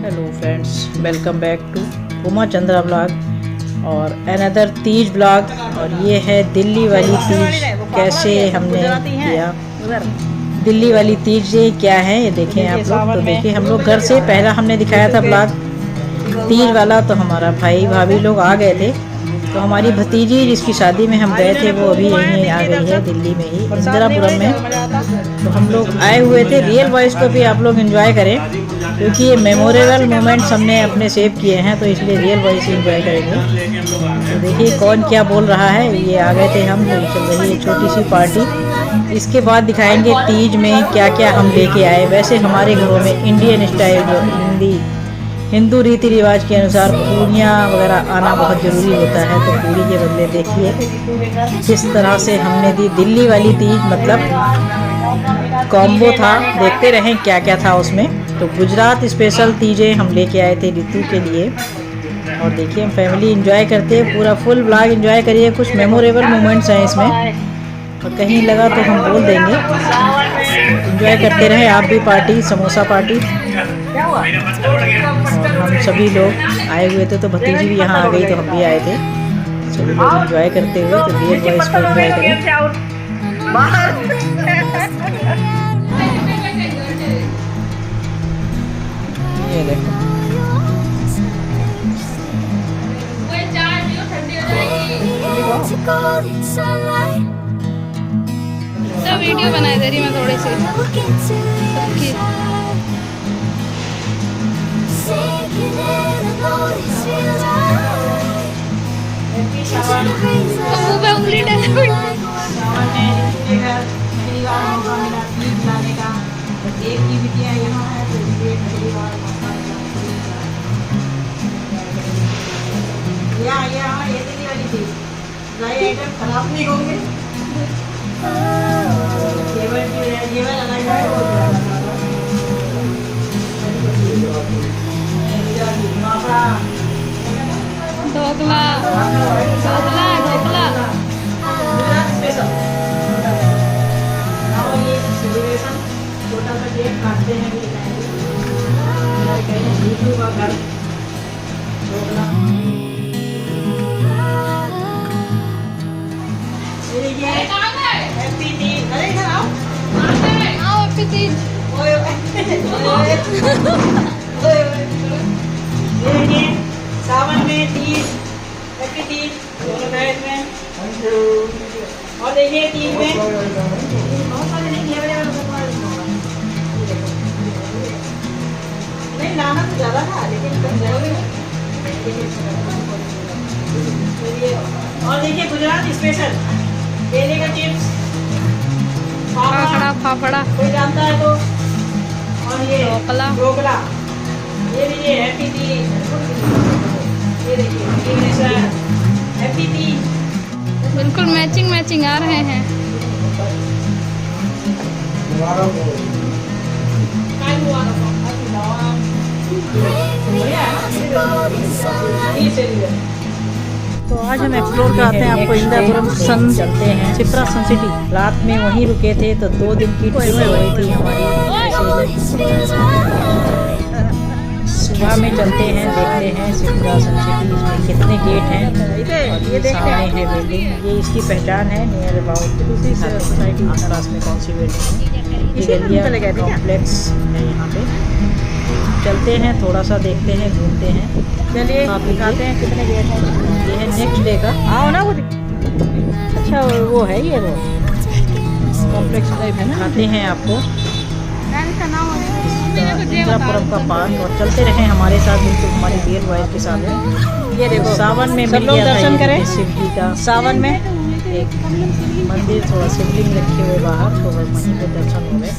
Hello friends, welcome back to Uma Chandra blog और another Teej blog. और ये है दिल्ली वाली तीज, कैसे हमने किया। दिल्ली वाली तीज ये क्या है ये देखें आप लोग। तो देखिए हम लोग घर से पहला हमने दिखाया था ब्लॉग तीज वाला, तो हमारा भाई भाभी लोग आ गए थे। तो हमारी भतीजी जिसकी शादी में हम गए थे वो अभी यहीं आ गई है, दिल्ली में ही इंदिरापुरम में। तो हम लोग आए हुए थे, रियल वॉइस को भी आप लोग एंजॉय करें क्योंकि ये मेमोरेबल मोमेंट्स हमने अपने सेव किए हैं, तो इसलिए रियल वॉइस एंजॉय करेंगे। तो देखिए कौन क्या बोल रहा है। ये आ गए थे हम, तो चल रही है छोटी सी पार्टी। इसके बाद दिखाएंगे तीज में क्या क्या हम लेके आए। वैसे हमारे घरों में इंडियन स्टाइल जो हिंदू रीति रिवाज के अनुसार पूरियाँ वगैरह आना बहुत ज़रूरी होता है। तो पूरी के बदले देखिए किस तरह से हमने दी दिल्ली वाली तीज, मतलब कॉम्बो था। देखते रहें क्या क्या था उसमें। तो गुजरात स्पेशल तीजें हम लेके आए थे ऋतु के लिए। और देखिए हम फैमिली एंजॉय करते हैं, पूरा फुल ब्लॉग एंजॉय करिए। कुछ मेमोरेबल मोमेंट्स हैं इसमें, और कहीं लगा तो हम बोल देंगे। एंजॉय करते रहे आप भी, पार्टी समोसा पार्टी। और हम सभी लोग आए हुए थे, तो भतीजी भी यहाँ आ गई तो हम भी आए थे। सभी लोग एंजॉय करते हुए, तो रियल वॉइस को एंजॉय करें। ये देखो तो वीडियो बनाई दे रही मैं थोड़ी सी सबकी। तो मुंह पे उंगली डाले खराब नहीं होंगे। ढोकला ढोकला ढोकला। छोटा सा केक काटते हैं, घर ढोकला। हैप्पी तीज। अरे इधर आओ, आओ हैप्पी तीज। सावन में तीज, हैप्पी तीज दोनों साइड में। और देखिए तीज में बहुत सारे नहीं लाना तो ज़्यादा था, लेकिन और देखिए गुजरात स्पेशल केले का चिप्स, फाफड़ा फाफड़ा कोई जानता है तो। और ये ढोकला ढोकला, ये लीजिए हैप्पी तीज। ये देखिए हैप्पी तीज, बिल्कुल मैचिंग मैचिंग आ रहे हैं। तो आज हम एक्सप्लोर कराते हैं आपको इंदिरापुरम सन चलते हैं चित्रा सन सिटी। रात में वहीं रुके थे, तो 2 दिन की ट्रिप हो रही थी हमारी। सुबह में चलते हैं, देखते हैं चित्रा सन सिटी, इसमें कितने गेट हैं। और ये सामने है बिल्डिंग, ये इसकी पहचान है नियर अबाउट दूसरी सोसाइटी महाराष्ट्र में कौन सी बिल्डिंग है। ये कॉम्प्लेक्स है यहाँ पे। चलते हैं, थोड़ा सा देखते हैं, घूमते हैं। चलिए आप दिखाते हैं कितने गेट हैं। ये है नेक्स्ट डे का। आओ ना, वो अच्छा वो है, ये वो कॉम्प्लेक्स टाइप है ना। आते हैं आपको इंदिरापुरम का पार्क। और चलते रहे हमारे साथ, बिल्कुल हमारी रियल वॉइस के साथ। ये देखो सावन में सब लोग दर्शन करें शिव जी का। सावन में एक मंदिर, थोड़ा शिवलिंग रखे हुए बाहर, तो वहीं पे दर्शन हो गए।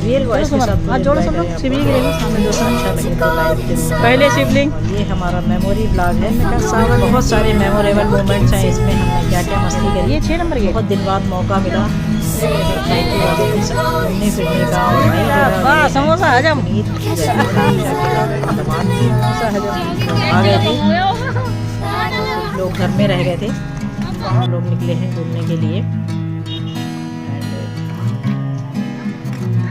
रियल वॉइस के साथ जोड़ो सब लोग। शिवलिंग देखो सामने, दोस्तों अच्छा लगे तो लाइक पहले शिवलिंग। ये हमारा मेमोरी ब्लॉग है। सावन बहुत सारे मेमोरेबल मोमेंट्स हैं इसमें। हमने क्या क्या मस्ती करी। ये 6 नंबर के बहुत दिन बाद मौका मिला घूमने फिरने का। समोसा हजम आ गए थे, कुछ लोग घर में रह गए थे, हम लोग निकले हैं घूमने के लिए।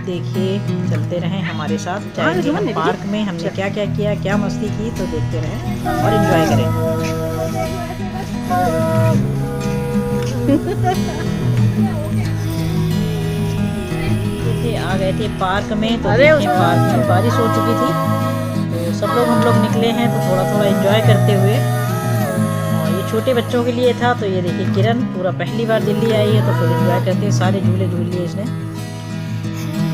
देखिए, चलते रहें हमारे साथ, जाएंगे हम पार्क में। हमने क्या क्या किया, क्या मस्ती की, तो देखते रहें और एंजॉय करें। आ गए थे पार्क में, तो पार्क में बारिश हो चुकी थी, तो सब लोग हम लोग निकले हैं तो थोड़ा थोड़ा एंजॉय करते हुए। और ये छोटे बच्चों के लिए था, तो ये देखिए किरण पूरा पहली बार दिल्ली आई है तो फिर एंजॉय करते हैं, सारे झूले झूल लिए इसने।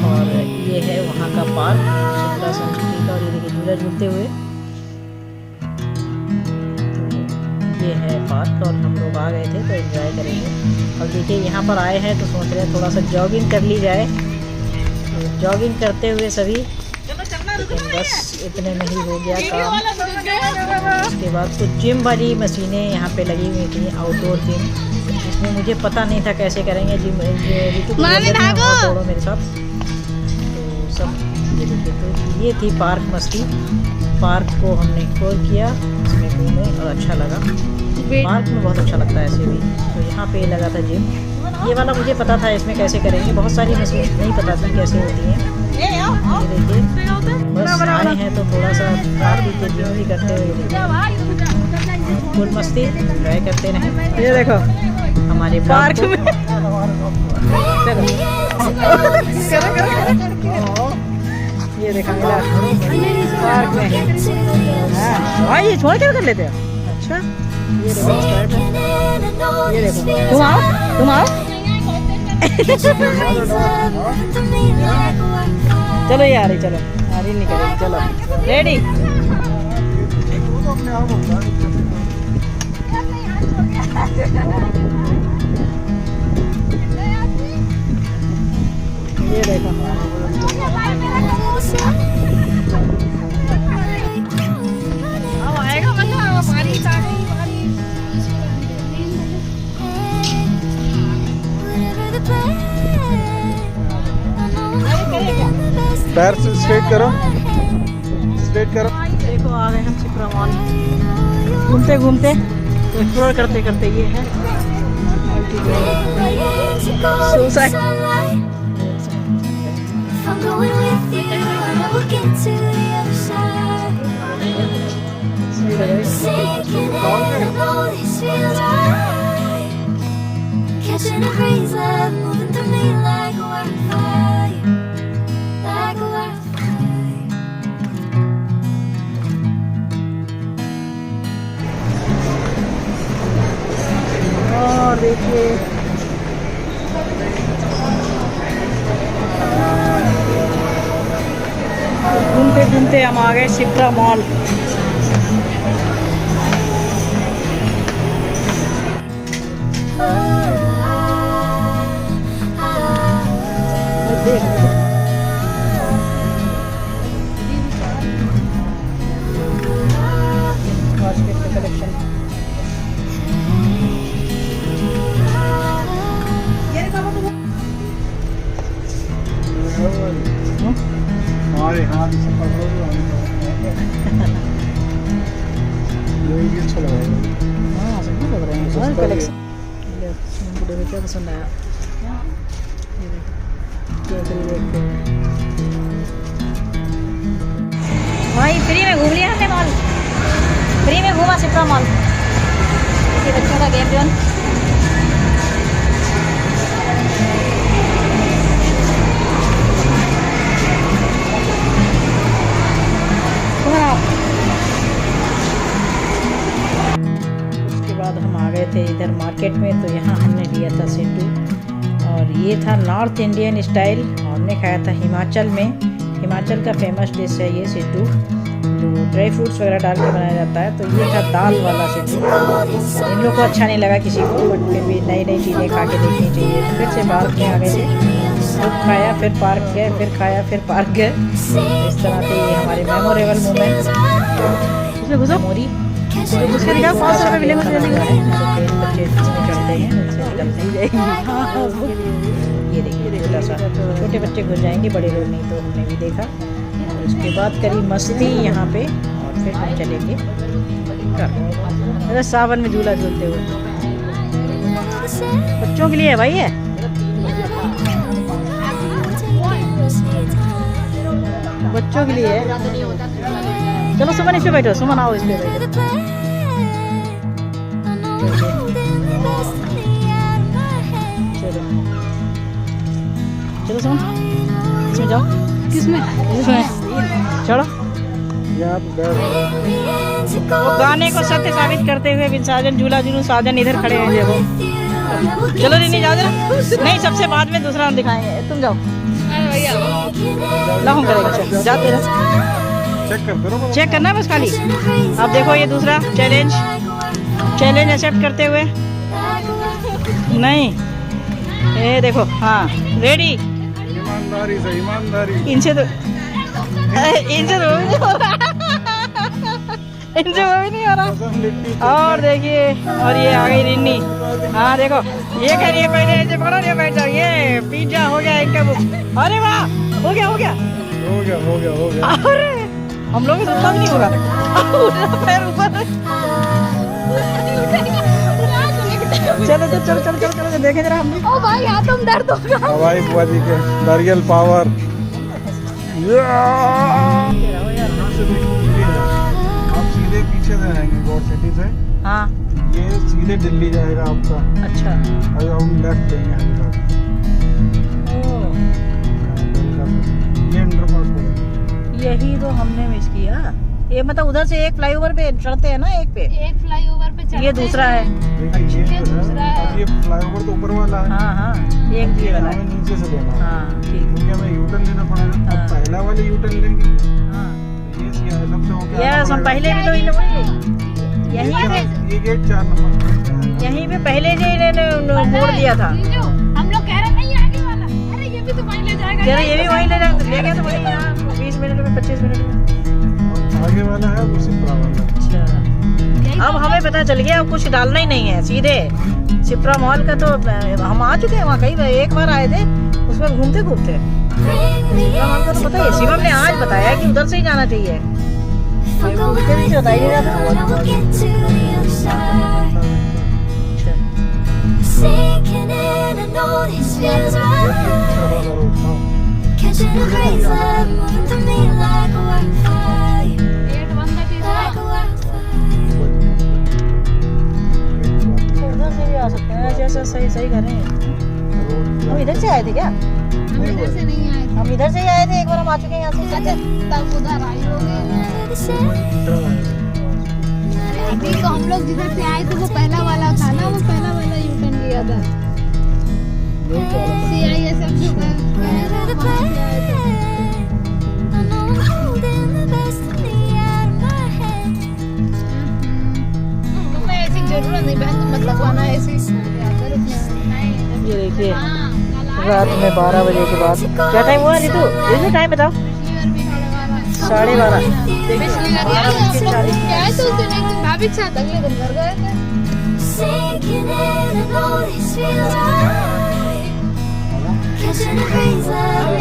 और ये है वहाँ का पार्क शीतला संस्कृति का, और ये देखिए झूला झूलते हुए। तो ये है पार्क और हम लोग आ गए थे तो एंजॉय करेंगे। और देखिए यहाँ पर आए हैं तो सोच रहे हैं थोड़ा सा जॉगिंग कर ली जाए, तो जॉगिंग करते हुए सभी, लेकिन बस इतने में ही हो गया काम। उसके बाद कुछ जिम वाली मशीनें यहाँ पे लगी हुई थी, आउटडोर जिम, इसमें मुझे पता नहीं था कैसे करेंगे जिम। दौड़ो मेरे साथ, तो सब ये देखिए। तो ये थी पार्क मस्ती। पार्क को हमने एक्सप्लोर किया, इसमें घूमे और अच्छा लगा। पार्क में बहुत अच्छा लगता है ऐसे भी। तो यहाँ पे लगा था जिम, ये वाला मुझे पता था इसमें कैसे करेंगे, बहुत सारी मशीन नहीं पता थी कैसे होती हैं। ये देखिए बस आए हैं तो थोड़ा सा कार भी जिम भी करते हुए फुल मस्ती एंजॉय करते रहें। ये देखो हमारे पार्क में ये देखा मिला पार्क में। हाँ ये छोड़ कर लेते हैं। अच्छा ये देखो स्टार्ट है, ये देखो तुम आओ चलो यार, चलो यार निकले, चलो रेडी। ये देखो आएगा मतलब बारिश आ गई। पैर से स्ट्रेट करो, स्ट्रेट करो। देखो आ गए हम शिप्रा मॉल, घूमते घूमते एक्सप्लोर करते करते। ये है suicide. Catching a breeze, love moving through me like a wildfire, like a wildfire. और देखिए घूमते घूमते हम आ गए शिप्रा मॉल। कलेक्शन हमारे हाथ से पकड़ो, ये भी अच्छा लगा। हाँ सब लग रहे हैं सारे कलेक्शन। बुढ़े में क्या पसंद आया, ये देखो देखते हैं। भाई फ्री में घूम लिया हमने मॉल, फ्री में घूमा शिप्रा मॉल। ये बच्चों का गेम जोन, उसके बाद हम आ गए थे इधर मार्केट में, तो यहाँ हमने लिया था सिड्डू, और ये था नॉर्थ इंडियन स्टाइल। हमने खाया था हिमाचल में, हिमाचल का फेमस डिश है ये सिड्डू, जो ड्राई फ्रूट्स वगैरह डाल के बनाया जाता है। तो ये था दाल वाला सिड्डू। इन लोग को अच्छा नहीं लगा किसी को, बट फिर भी नई नई चीज़ें खा के देखनी चाहिए। तो फिर से पार्क में आ गए थे, फिर खाया, फिर पार्क गए, फिर खाया, फिर पार्क गए। इस तरह से ये हमारे मेमोरेबल मोमेंट। उसमें घुसो मोरी, उसके दिखा 500 रुपये मिलेंगे बच्चे इसमें चढ़ते हैं, उससे निकल नहीं जाएंगे। ये देखिए छोटा सा, छोटे बच्चे घुस जाएंगे, बड़े लोग नहीं। तो हमने भी देखा, और उसके बाद करी मस्ती यहाँ पे, और फिर हम चलेंगे घर। सावन में झूला झूलते हुए, बच्चों के लिए है भाई है। बच्चों के लिए है। चलो सुमन इस पे बैठो, सुमन आओ इस पे बैठो। the plan. I know I'm holding the destiny out of my hands. चलो चलो सुमन, इसमें जाओ। किसमें? इसमें चलो। यहाँ पे बैठ वो गाने को सत्य साबित करते हुए बिन साजन झूला झूलू साजन इधर खड़े हैं देखो। चलो रिनी जाओ जरा। नहीं सबसे बाद में दूसरा हम दिखाएंगे, तुम जाओ। लाहौं करेगा, चल जा तेरा चेक कर दो। चेक करना है बस खाली। अब देखो ये दूसरा चैलेंज एक्सेप्ट करते हुए। नहीं ये देखो, हाँ रेडी। ईमानदारी से ईमानदारी। इनसे तो वो भी नहीं हो रहा। और देखिए, और ये आ गई रिन्नी। हाँ देखो ये कह रही है पहले ऐसे पकड़ो, ये बैठ जाओ। ये पिज्जा हो गया इनका बुक। अरे वाह, हो गया। अरे हम लोग तो उतना भी नहीं होगा। पैर ऊपर। चलो देखे जरा हम। ओ भाई यहाँ तुम दर्द होगा। हवाई बुआ जी के नारियल पावर। आप सीधे पीछे से आएंगे गौर सिटी से। हाँ ये सीधे दिल्ली जाएगा आपका। अच्छा। अभी हम लेफ्ट लेंगे हरिद्वार। ये अंडरपास पड़ेगा। यही तो हमने मिस किया। ये मतलब उधर से एक फ्लाईओवर पे चढ़ते हैं ना, एक पे एक फ्लाईओवर पे चढ़ते ये दूसरा है। देखिए ये जो है, अब ये फ्लाईओवर तो ऊपर वाला है। हाँ एक ये वाला है। हमें नीचे से लेना है। हाँ ठीक। क्योंकि हमें यूटर्न लेना पड़ेगा। अब हाँ। पहला वाले यूटर्न लेंगे। हाँ ये सबसे होके यस, हम पहले भी तो इन लोगों ने यहीं पे ये गेट 4 नंबर। यहीं पे पहले से इन्होंने मोड़ दिया था। हम लोग कह रहे नहीं आगे वाला। अरे ये भी तो वहीं ले जाएगा। कह रहे ये भी वहीं ले जाएंगे, ले गए तो वहीं यहाँ 20 मिनट में 25 मिनट में। आगे वाला है वो सिप्रा वाला। अच्छा अब हमें पता चल गया, अब कुछ डालना ही नहीं है, सीधे सिप्रा मॉल का। तो हम आ चुके हैं वहाँ, कई बार एक बार आए थे, उस पर घूमते सिप्रा मॉल का तो पता है। शिवम ने आज बताया कि उधर से ही जाना चाहिए। उसके भी से बताया नहीं जाता। Sinking in, I know this feels right. Catching a breeze, love moving through me like a wildfire, gate बंद है तेरा। like a wildfire. उधर से भी आ सकते हैं, ऐसे सही कर रहे हैं। हम इधर से आए थे क्या? हम इधर से नहीं आए हम इधर से ही आए थे, एक बार हम आ चुके हैं यहाँ से। थे। तब उधर आई होगी। अभी तो हम लोग जिधर से आए थे वो पहला वाला था ना, वो पहला वाला यूटर्न लिया था। CISF जो Whatever the plan, I know I'm holding the destiny out of my hands. तुम्हें ऐसी जरूरत नहीं बहन, तुम मत लगवाना ऐसी। ये देखिए रात में 12 बजे के बाद क्या टाइम हुआ रितु? रितु टाइम बताओ। 12:30। क्या है तो उस दिन एक दिन भाभी के साथ अगले दिन घर गए थे। Sinking in, I know this feels right. Catching a breeze, love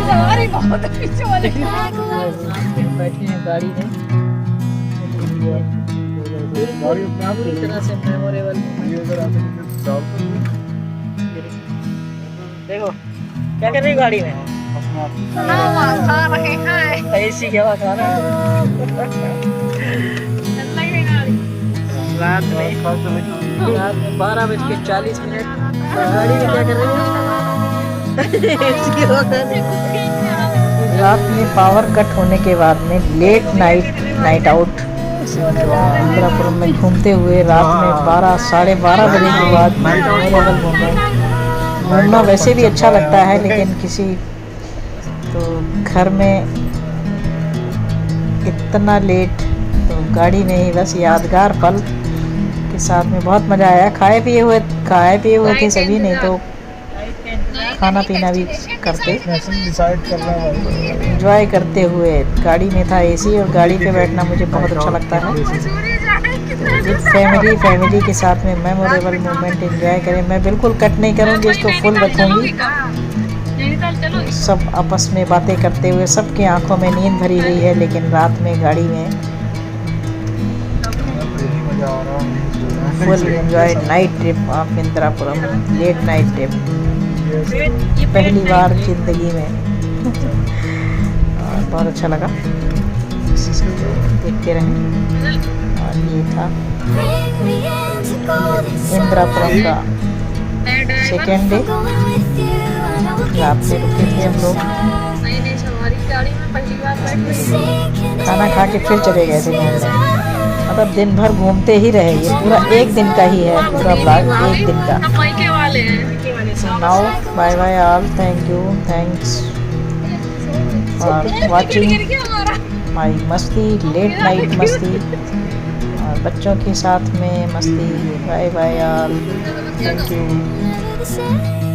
हमारी बहुत पीछे वाले। like a wildfire. बैठे हैं गाड़ी में, गाड़ी अपने आप पूरी तरह से मेमोरेबल। ये अगर आप डाल तो देखो क्या कर रही है गाड़ी में, अपने आप खा रहे हैं। ऐसी क्या खाना है। रात में 12:40 गाड़ी में क्या कर रही है। रात में पावर कट होने के बाद में लेट नाइट आउट इंदिरापुरम में घूमते हुए रात में 12 साढ़े 12 बजे के बाद मेमोरेबल घूमना वैसे भी अच्छा लगता है, लेकिन किसी तो घर में इतना लेट तो गाड़ी में ही बस यादगार पल के साथ में बहुत मज़ा आया। खाए पिए हुए थे सभी, नहीं तो खाना पीना भी करते, डिसाइड कर रहा है। एंजॉय करते हुए। गाड़ी में था एसी और गाड़ी पे बैठना मुझे बहुत अच्छा लगता है। विद फैमिली के साथ में मेमोरेबल मोमेंट एंजॉय करें। मैं बिल्कुल कट नहीं करूँगी, इसको फुल रखूँगी। सब आपस में बातें करते हुए, सबकी आंखों में नींद भरी हुई है, लेकिन रात में गाड़ी में full enjoy night trip of Indirapuram, late night trip. पहली बार जिंदगी में और बहुत अच्छा लगा, देखते रहें। और ये था Bring me into golden Indirapuram का second day. going with you. I know we'll रात get में रुके थे हम लोग, sinking खाना खा के फिर चले गए थे घूमने। मतलब दिन भर घूमते ही रहे। ये पूरा एक दिन का ही है, पूरा ब्लॉग एक दिन का। Now bye bye all, thank you, thanks for watching my मस्ती, लेट नाइट मस्ती और बच्चों के साथ में मस्ती। Bye bye all, thank you. never the same.